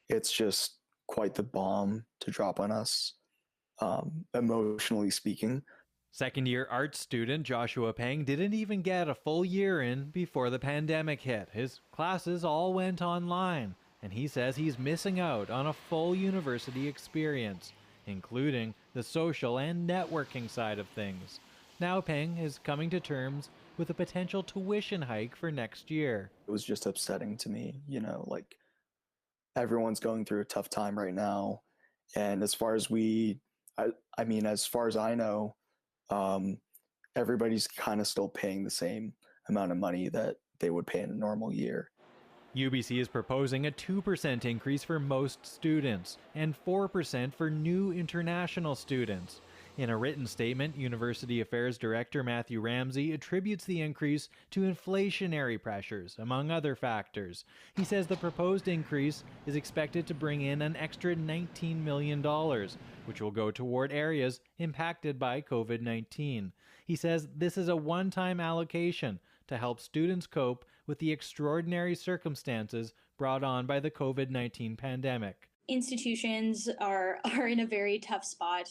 it's just quite the bomb to drop on us, emotionally speaking. Second-year art student Joshua Peng didn't even get a full year in before the pandemic hit. His classes all went online, and he says he's missing out on a full university experience, including the social and networking side of things. Now Peng is coming to terms with a potential tuition hike for next year. It was just upsetting to me, like everyone's going through a tough time right now. And as far as as far as I know, everybody's kind of still paying the same amount of money that they would pay in a normal year. UBC is proposing a 2% increase for most students and 4% for new international students. In a written statement, University Affairs Director Matthew Ramsey attributes the increase to inflationary pressures, among other factors. He says the proposed increase is expected to bring in an extra $19 million, which will go toward areas impacted by COVID-19. He says this is a one-time allocation to help students cope with the extraordinary circumstances brought on by the COVID-19 pandemic. Institutions are in a very tough spot.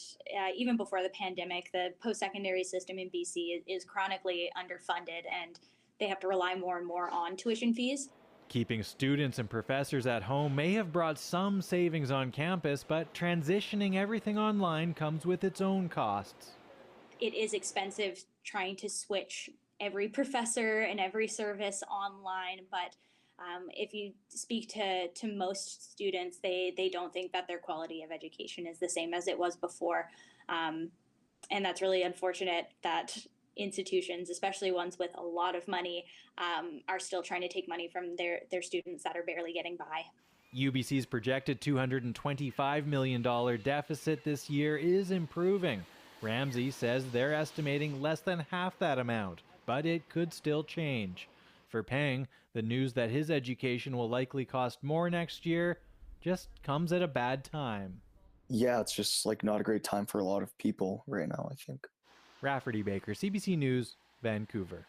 Even before the pandemic, the post-secondary system in BC is chronically underfunded, and they have to rely more and more on tuition fees. Keeping students and professors at home may have brought some savings on campus, but transitioning everything online comes with its own costs. It is expensive trying to switch every professor and every service online, but if you speak to most students, they don't think that their quality of education is the same as it was before. And that's really unfortunate that institutions, especially ones with a lot of money, are still trying to take money from their students that are barely getting by. UBC's projected $225 million deficit this year is improving. Ramsey says they're estimating less than half that amount, but it could still change. For Peng, the news that his education will likely cost more next year just comes at a bad time. Yeah, it's just not a great time for a lot of people right now, I think. Rafferty Baker, CBC News, Vancouver.